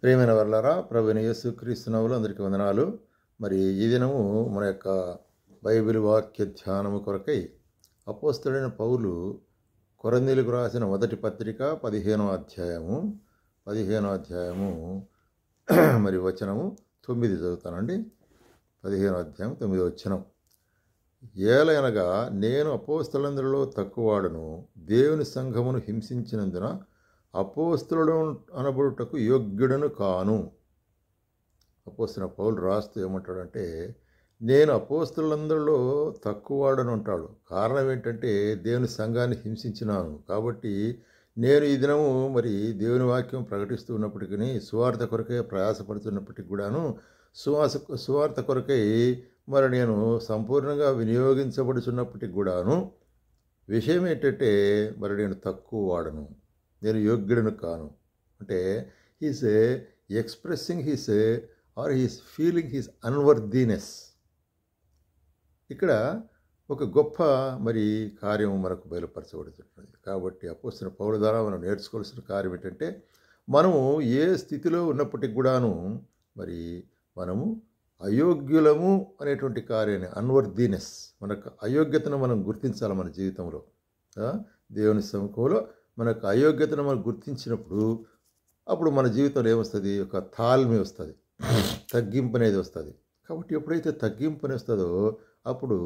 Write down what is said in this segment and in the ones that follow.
ప్రియమైన వర్లారా, ప్రభువైన యేసుక్రీస్తు నామములో అందరికీ వందనాలు. మరి ఈ దినము మన యొక్క బైబిల్ వాక్య ధ్యానము కొరకై అపోస్తలుడైన పౌలు కొరింథీయులకు రాసిన మొదటి పత్రిక 15వ అధ్యాయము మరి వచనము 9 చదువుతానండి. 15వ అధ్యాయం 9వ వచనం. ఏలయనగా నేను అపోస్తలులందరిలో తక్కువవాడను, దేవుని సంఘమును హింసించినందున అపోస్తలుడు అనబడుటకు యోగ్యుడను కాను. అపోస్తలుడైన పౌలు రాస్తూ ఏమంటాడంటే, నేను అపోస్తలులందరిలో తక్కువవాడను అంటాడు. కారణం ఏంటంటే దేవుని సంఘాన్ని హింసించినాను కాబట్టి నేను ఈ దినము మరి దేవుని వాక్యం ప్రకటిస్తూ ఉన్నప్పటికీ, సువార్త కొరకై ప్రయాసపడుతున్నప్పటికీ కూడాను, సువార్త కొరకై మరి నేను సంపూర్ణంగా వినియోగించబడుతున్నప్పటికి కూడాను విషయం ఏంటంటే మరి నేను తక్కువ వాడను, నేను యోగ్యుడను కాను. అంటే he's expressing his feeling his unworthiness. ఇక్కడ ఒక గొప్ప మరి కార్యం మనకు బయలుపరచబడుతున్నది. కాబట్టి అపోస్తలుడైన పౌలు ద్వారా మనం నేర్చుకోవాల్సిన కార్యం ఏంటంటే, మనము ఏ స్థితిలో ఉన్నప్పటికి కూడాను మరి మనము అయోగ్యులము అనేటువంటి కార్యాన్ని, అన్వర్దీనెస్, మనకు అయోగ్యతను మనం గుర్తించాలి మన జీవితంలో. దేవుని సముఖంలో మనకు అయోగ్యతను మనం గుర్తించినప్పుడు అప్పుడు మన జీవితంలో ఏమొస్తుంది? ఒక తాల్మి వస్తుంది, తగ్గింపు అనేది వస్తుంది. కాబట్టి ఎప్పుడైతే తగ్గింపు అనేది వస్తుందో అప్పుడు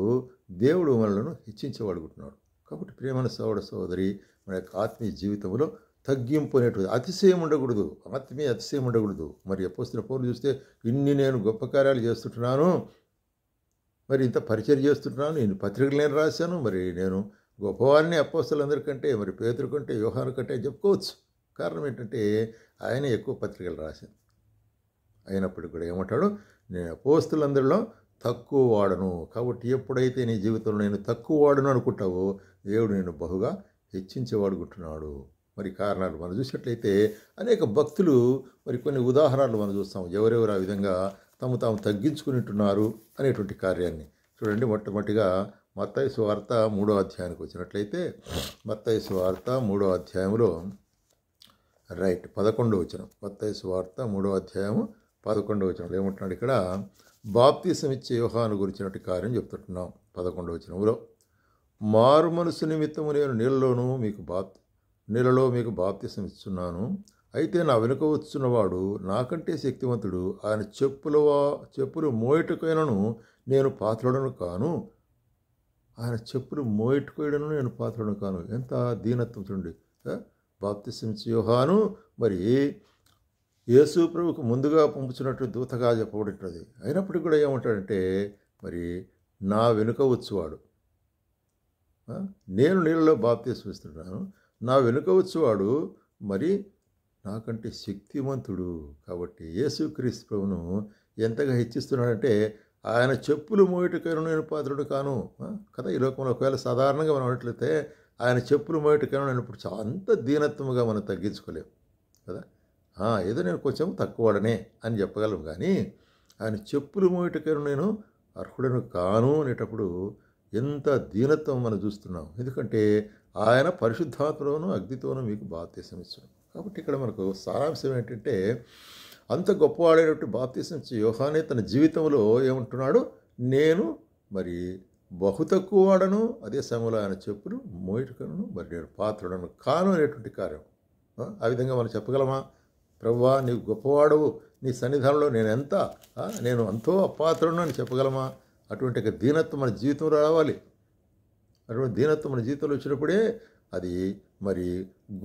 దేవుడు మనలను హెచ్చించబడుకుంటున్నాడు. కాబట్టి ప్రియమైన సోదర సోదరి, మన యొక్క ఆత్మీయ జీవితంలో తగ్గింపు అనేటువంటి అతిశయం ఉండకూడదు, ఆత్మీయ అతిశయం ఉండకూడదు. మరి అపోస్తలుడైన పౌలు చూస్తే, ఇన్ని నేను గొప్ప కార్యాలు చేస్తుంటున్నాను, మరి ఇంత పరిచయం చేస్తుంటున్నాను, నేను పత్రికలు నేను రాశాను, మరి నేను గొప్పవారిని అపోస్తలులందరికంటే, మరి పేతురు కంటే, యోహాను కంటే చెప్పుకోవచ్చు. కారణం ఏంటంటే ఆయన ఎక్కువ పత్రికలు రాశాను. అయినప్పటికీ కూడా ఏమంటాడు? నేను అపోస్తలులందరిలో తక్కువ వాడను. కాబట్టి ఎప్పుడైతే నీ జీవితంలో నేను తక్కువ వాడను అనుకుంటావో దేవుడు నేను బహుగా హెచ్చించేవాడుకుంటున్నాడు. మరి కారణాలు మనం చూసినట్లయితే అనేక భక్తులు మరి కొన్ని ఉదాహరణలు మనం చూస్తాం, ఎవరెవరు ఆ విధంగా తాము తగ్గించుకునింటున్నారు అనేటువంటి కార్యాన్ని చూడండి. మొట్టమొదటిగా మత్తయి సువార్త 3వ అధ్యాయానికి వచ్చినట్లయితే, మత్తయి సువార్త 3వ అధ్యాయంలో 11వ వచనం. మత్తయి సువార్త 3వ అధ్యాయము 11వ వచనంలో ఏమంటున్నాడు? ఇక్కడ బాప్తిసం ఇచ్చే యోహాను గురించినట్టు కార్యం చెప్తుంటున్నాం. 11వ వచనంలో, మారు మనసు నిమిత్తము నేను నీళ్ళలో మీకు బాప్తిసం ఇస్తున్నాను, అయితే నా వెనుక వచ్చున్నవాడు నాకంటే శక్తివంతుడు, ఆయన చెప్పులు మోయటకైనను నేను పాత్రుడను కాను. ఆయన చెప్పులు మోయటకైనను నేను పాత్రుడను కాను. ఎంత దీనత్వం చూడండి. బాప్తిసం ఇచ్చే యోహాను మరి యేసు ప్రభువుకు ముందుగా పంపుచున్నట్టు దూతగా చెప్పబడుతున్నది. అయినప్పటికీ కూడా ఏమంటాడంటే, మరి నా వెనుక వచ్చువాడు, నేను నీళ్ళలో బాప్తిసం ఇస్తున్నాను, నా వెనుక వచ్చేవాడు మరి నాకంటే శక్తివంతుడు. కాబట్టి యేసుక్రీస్తు ప్రభువును ఎంతగా హెచ్చిస్తున్నాడంటే, ఆయన చెప్పులు మోయటకైనా నేను పాత్రుడు కాను కదా. ఈ లోకంలో ఒకవేళ సాధారణంగా మనం అన్నట్లయితే ఆయన చెప్పులు మోయటకైనా నేను ఇప్పుడు అంత దీనత్వముగా మనం తగ్గించుకోలేము కదా. ఏదో నేను కొంచెం తక్కువడనే అని చెప్పగలం, కానీ ఆయన చెప్పులు మోయటకైనా నేను అర్హుడను కాను అనేటప్పుడు ఎంత దీనత్వం మనం చూస్తున్నాం. ఎందుకంటే ఆయన పరిశుద్ధాత్మలోను అగ్నితోనూ మీకు బాప్తిసం ఇస్తున్నాడు. కాబట్టి ఇక్కడ మనకు సారాంశం ఏంటంటే, అంత గొప్పవాడైనటువంటి బాప్తిసం ఇచ్చే యోహానే తన జీవితంలో ఏమంటున్నాడు? నేను మరి బహు తక్కువ వాడను, అదే సమయంలో ఆయన చెప్పులు మోయటకను మరి నేను పాత్రుడను కాను అనేటువంటి కార్యం. ఆ విధంగా మనం చెప్పగలమా? ప్రభువా నీవు గొప్పవాడవు, నీ సన్నిధానంలో నేను అంతో అపాత్రుడను అని చెప్పగలమా? అటువంటి దీనత్వం మన జీవితంలో రావాలి. అటువంటి దీనత్వం మన జీవితంలో వచ్చినప్పుడే అది మరి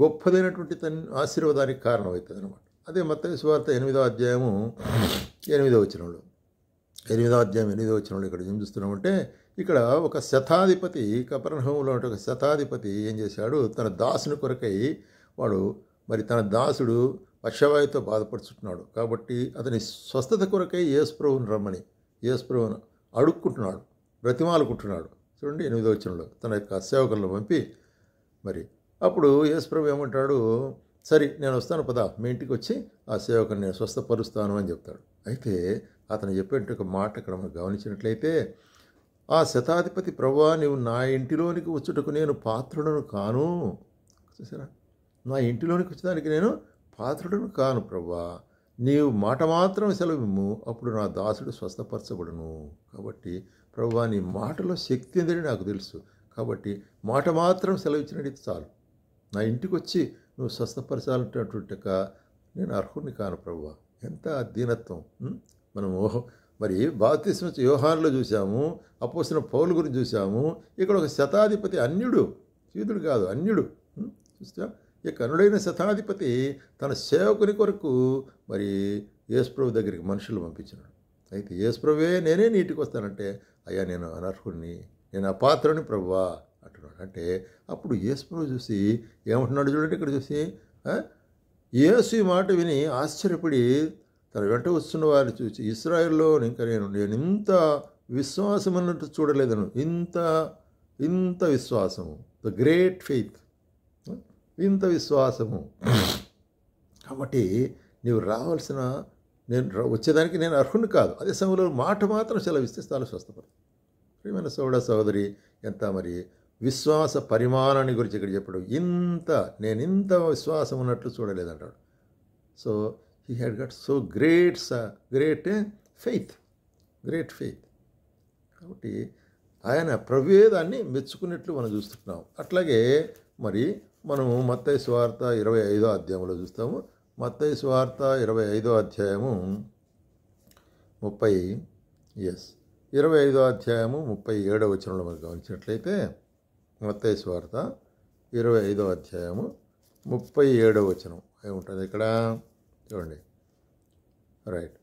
గొప్పదైనటువంటి ఆశీర్వాదానికి కారణమవుతుంది అనమాట. అదే మత్తయి సువార్త 8వ అధ్యాయము 8వ వచనంలో, 8వ అధ్యాయం 8వ వచనంలో ఇక్కడ ఏం చూస్తున్నామంటే, ఇక్కడ ఒక శతాధిపతి, కపెర్నహూములో ఒక శతాధిపతి ఏం చేశాడు? తన దాసుని కొరకై మరి తన దాసుడు పక్షవాయుతో బాధపడుచుంటున్నాడు. కాబట్టి అతని స్వస్థత కొరకై యేసుప్రభువుని రమ్మని యేసుప్రభువును అడుక్కుంటున్నాడు, బ్రతిమాలుకుంటున్నాడు. చూడండి 8వ వచనంలో తన యొక్క సేవకులను పంపి, మరి అప్పుడు యేసుప్రభు ఏమంటాడు? సరే నేను వస్తాను పదా, మీ ఇంటికి వచ్చి ఆ సేవకుని నేను స్వస్థపరుస్తాను అని చెప్తాడు. అయితే అతను చెప్పేట ఒక మాట ఇక్కడ మనం గమనించినట్లయితే, ఆ శతాధిపతి, ప్రభువా నీవు నా ఇంటిలోనికి వచ్చుటకు నేను పాత్రుడను కాను. చూసారా? నా ఇంటిలోనికి వచ్చేదానికి నేను పాత్రుడను కాను ప్రభువా, నీవు మాట మాత్రం సెలవిమ్ము, అప్పుడు నా దాసుడు స్వస్థపరచబడును. కాబట్టి ప్రభువా, నీ మాటలో శక్తి ఉందని నాకు తెలుసు. కాబట్టి మాట మాత్రం సెలవిచ్చినట్టు చాలు. నా ఇంటికి వచ్చి నువ్వు స్వస్థపరచాలంటున్నట్టుక నేను అర్హుని కాను ప్రభువా. ఎంత దీనత్వం! మనము మరి బాప్తిస్మ యోహానులో చూసాము, అపోస్తలుడైన పౌలు గురించి చూసాము. ఇక్కడ ఒక శతాధిపతి, అన్యుడు, యూదుడు కాదు, అన్యుడు. చూస్తా, ఈ కనుడైన శతాధిపతి తన సేవకుని కొరకు మరి యేసుప్రభు దగ్గరికి మనుషులు పంపించినాడు. అయితే యేసుప్రభువే నేనే నీటికి వస్తానంటే, అయ్యా నేను అనర్హుడిని, నేను అపాత్రుని ప్రభువా అంటున్నాడు. అంటే అప్పుడు యేసుప్రభు చూసి ఏమంటున్నాడు చూడండి, ఇక్కడ చూసి యేసు ఈ మాట విని ఆశ్చర్యపడి తన వెంట వస్తున్న వారిని చూసి, ఇశ్రాయేల్లో ఇంకా నేను ఇంత విశ్వాసం అన్నట్టు చూడలేదను, ఇంత విశ్వాసము, ద గ్రేట్ ఫెయిత్, ఇంత విశ్వాసము. కాబట్టి నీవు రావాల్సిన, నేను వచ్చేదానికి నేను అర్హుని కాదు. అదే సమయంలో మాట మాత్రం సెలవిస్తే చాలా స్వస్థపడు. ప్రియమైన సోదరి, ఎంత మరి విశ్వాస పరిమాణాన్ని గురించి ఇక్కడ చెప్పాడు. నేను ఇంత విశ్వాసం ఉన్నట్లు చూడలేదంటాడు. So he had got so great faith. కాబట్టి ఆయన ప్రవేదాన్ని మెచ్చుకున్నట్లు మనం చూస్తున్నాం. అట్లాగే మరి మనము మత్తయి సువార్త 25వ అధ్యాయంలో చూస్తాము. మత్తయి సువార్త 25వ అధ్యాయము 25వ అధ్యాయము 37వ వచనంలో మనం గమనించినట్లయితే, మత్తయి సువార్త 25వ అధ్యాయము 37వ వచనం ఏముంటుంది ఇక్కడ చూడండి. రైట్.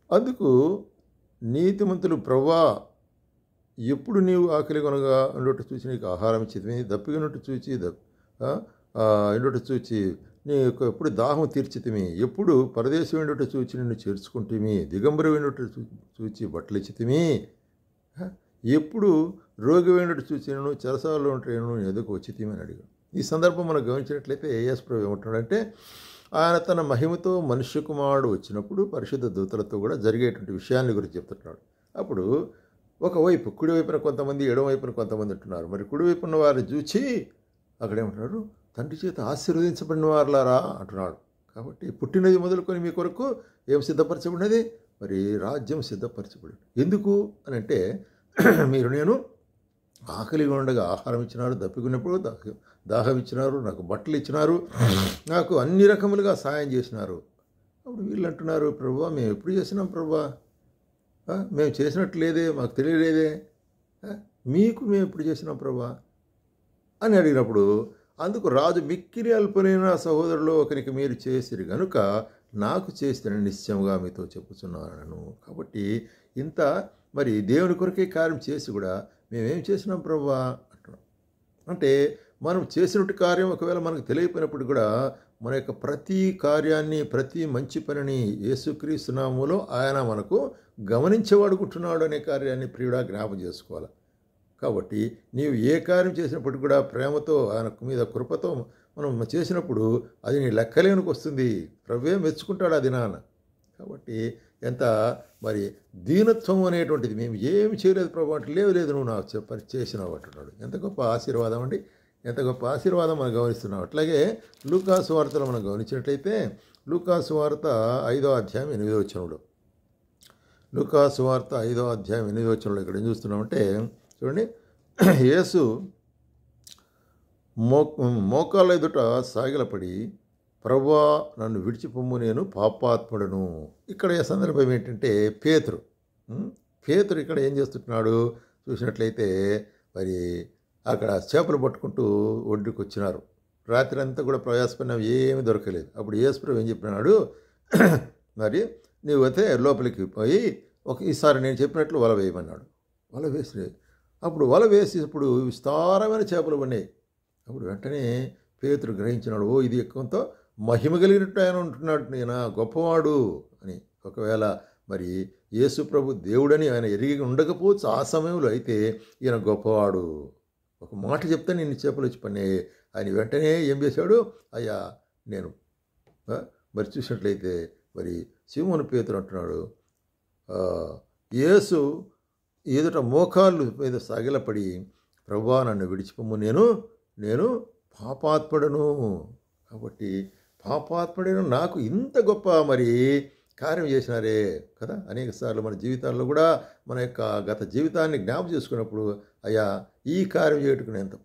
అందుకు నీతిమంతులు, ప్రభువా, ఎప్పుడు నీవు ఆకలి కొనగా ఉండొట్టు చూచి నీకు ఆహారం ఇచ్చితిమి, దప్పిగొన్నట్టు చూచి ఉండొట్టు చూచి నీకు ఎప్పుడు దాహం తీర్చితిమి, ఎప్పుడు పరదేశం ఉండొట్టు చూచి నిన్ను చేర్చుకుంటేమి, దిగంబరి ఉండొట్టు చూచి బట్టలు ఇచ్చితిమి, ఎప్పుడు రోగి ఉండొట్టు చూచి నేను చెరసాలలో ఉంటే నేను ఎదుకు వచ్చితిమి అని అడిగాడు. ఈ సందర్భం మనం గమనించినట్లయితే యేసు ప్రభువు ఏమంటున్నాడంటే, ఆయన తన మహిమతో మనుష్య కుమారుడు వచ్చినప్పుడు పరిశుద్ధ దూతలతో కూడా జరిగేటువంటి విషయాన్ని గురించి చెప్తున్నాడు. అప్పుడు ఒకవైపు కుడివైపున కొంతమంది, ఎడమవైపున కొంతమంది ఉంటున్నారు. మరి కుడివైపున్న వారిని చూచి అక్కడేమంటున్నారు, తండ్రి చేత ఆశీర్వదించబడిన వారులారా అంటున్నాడు. కాబట్టి పుట్టినది మొదలుకొని మీ కొరకు ఏం సిద్ధపరచబడినది? మరి రాజ్యం సిద్ధపరచబడింది. ఎందుకు అని అంటే, మీరు నేను ఆకలిగా ఉండగా ఆహారం ఇచ్చినారు, దప్పికున్నప్పుడు దాహం ఇచ్చినారు, నాకు బట్టలు ఇచ్చినారు, నాకు అన్ని రకములుగా సాయం చేసినారు. అప్పుడు వీళ్ళు అంటున్నారు, ప్రభువా, మేము ఎప్పుడు చేసినాం ప్రభువా? మేము చేసినట్టు లేదే, మాకు తెలియలేదే, మీకు మేము ఎప్పుడు చేసినాం ప్రభువా అని అడిగినప్పుడు, అందుకు రాజు, మిక్కిలి అల్పులైన సహోదరులు ఒకరికి మీరు చేసిరు గనుక నాకు చేస్తానని నిశ్చయంగా మీతో చెప్పుచున్నాను. కాబట్టి ఇంత మరి దేవుని కొరకే కార్యం చేసి కూడా మేమేం చేసినాం ప్రభువా అంటున్నాం. అంటే మనం చేసినట్టు కార్యం ఒకవేళ మనకు తెలియపోయినప్పుడు కూడా మన యొక్క ప్రతి కార్యాన్ని, ప్రతి మంచి పనిని యేసుక్రీస్తు నామములో ఆయన మనకు గమనించేవాడుకుంటున్నాడు అనే కార్యాన్ని ప్రియుడా జ్ఞాపం చేసుకోవాలి. కాబట్టి నీవు ఏ కార్యం చేసినప్పటికీ కూడా ప్రేమతో, ఆయన మీద కృపతో మనం చేసినప్పుడు అది నీ లెక్కలేనికి వస్తుంది. ప్రభువే మెచ్చుకుంటాడు అది నాన్న. కాబట్టి ఎంత మరి దీనత్వం అనేటువంటిది, మేము ఏమి చేయలేదు ప్రభు అంటే, లేదు నువ్వు నాకు చేసినావు అంటున్నాడు. ఎంత గొప్ప ఆశీర్వాదం అండి, ఎంత గొప్ప ఆశీర్వాదం మనం గమనిస్తున్నాం. అట్లాగే లూకాసు వార్తలో మనం గమనించినట్లయితే, లూకాసు వార్త 5వ అధ్యాయం 8వ వచనంలో, లూకాసు వార్త 5వ అధ్యాయం 8వ వచనంలో ఇక్కడ ఏం చూస్తున్నామంటే చూడండి, యేసు మోకాళ్ళ ఎదుట సాగిలపడి, ప్రభువా, నన్ను విడిచిపొమ్ము, నేను పాపాత్ముడను. ఇక్కడ ఏ సందర్భం ఏంటంటే, పేతురు ఇక్కడ ఏం చేస్తున్నాడు చూసినట్లయితే, మరి అక్కడ చేపలు పట్టుకుంటూ ఒడ్డుకు వచ్చినారు. రాత్రి అంతా కూడా ప్రయాసపడినా ఏమీ దొరకలేదు. అప్పుడు యేసుప్రభు ఏం చెప్పినాడు, మరి నీవైతే లోపలికి పోయి ఈసారి నేను చెప్పినట్లు వల వేయమన్నాడు. వల వేసి అప్పుడు వల వేసేటప్పుడు విస్తారమైన చేపలు పడినాయి. అప్పుడు వెంటనే పేతురు గ్రహించినాడు, ఇది ఎక్కువతో మహిమ కలిగినట్టు ఆయన ఉంటున్నాడు, నేను గొప్పవాడు అని. ఒకవేళ మరి యేసు ప్రభు దేవుడని ఆయన ఎరిగి ఉండకపోవచ్చు ఆ సమయంలో, అయితే ఈయన గొప్పవాడు, ఒక మాట చెప్తే నిన్ను చేపలు వచ్చి పడినాయి. ఆయన వెంటనే ఏం చేశాడు, అయ్యా నేను మరి చూసినట్లయితే మరి సీమోను పేతురు అంటున్నాడు, యేసు ఎదుట మోకాళ్ళు మీద సాగిలపడి, ప్రభువా, నన్ను విడిచిపొమ్ము, నేను పాపాత్ముడను. కాబట్టి పాపాత్ముడైన నాకు ఇంత గొప్ప మరి కార్యం చేసినారే కదా. అనేక సార్లు మన జీవితాల్లో కూడా మన యొక్క గత జీవితాన్ని జ్ఞాపకం చేసుకున్నప్పుడు, అయ్యా ఈ కార్యం చేయటకు నేను ఎంత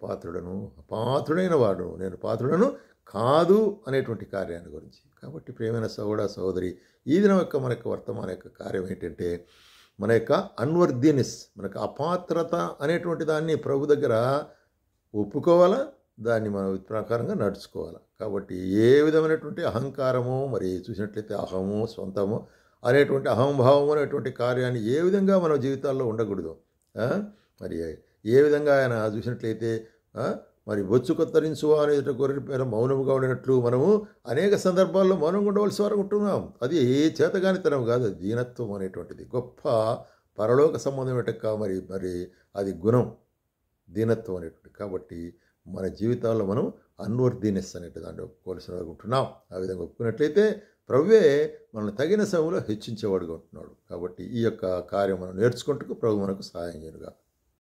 పాత్రుడైన వాడు, నేను పాత్రుడను కాదు అనేటువంటి కార్యాన్ని గురించి. కాబట్టి ప్రియమైన సహోదరి, ఈ దినం యొక్క మన యొక్క వర్తమాన యొక్క కార్యం ఏంటంటే, మన యొక్క అన్వర్దినెస్, మనకు అపాత్రత అనేటువంటి దాన్ని ప్రభు దగ్గర ఒప్పుకోవాలా, దాన్ని మనం ప్రకారంగా నడుచుకోవాలి. కాబట్టి ఏ విధమైనటువంటి అహంకారము, మరి చూసినట్లయితే అహము, సొంతము అనేటువంటి అహంభావం అనేటువంటి కార్యాన్ని ఏ విధంగా మన జీవితాల్లో ఉండకూడదు. మరి ఏ విధంగా ఆయన చూసినట్లయితే మరి బొచ్చు కొత్తరించు అనే గొర్రె పేర మౌనముగా ఉండినట్లు మనము అనేక సందర్భాల్లో మౌనంగా ఉండవలసి వారు ఉంటున్నాం. అది చేతగానితనం కాదు, అది దీనత్వం అనేటువంటిది గొప్ప పరలోక సంబంధం మరి అది గుణం, దీనత్వం అనేటువంటి. కాబట్టి మన జీవితాల్లో మనం అన్వర్దినెస్ అనేటి దాన్ని ఒప్పుకోవాల్సిన ఉంటున్నాం. ఆ విధంగా ఒప్పుకున్నట్లయితే ప్రభువే మనల్ని తగిన సమయంలో హెచ్చించేవాడుగా ఉంటున్నాడు. కాబట్టి ఈ యొక్క కార్యం మనం నేర్చుకుంటూ ప్రభు మనకు సహాయం చేయనుగా.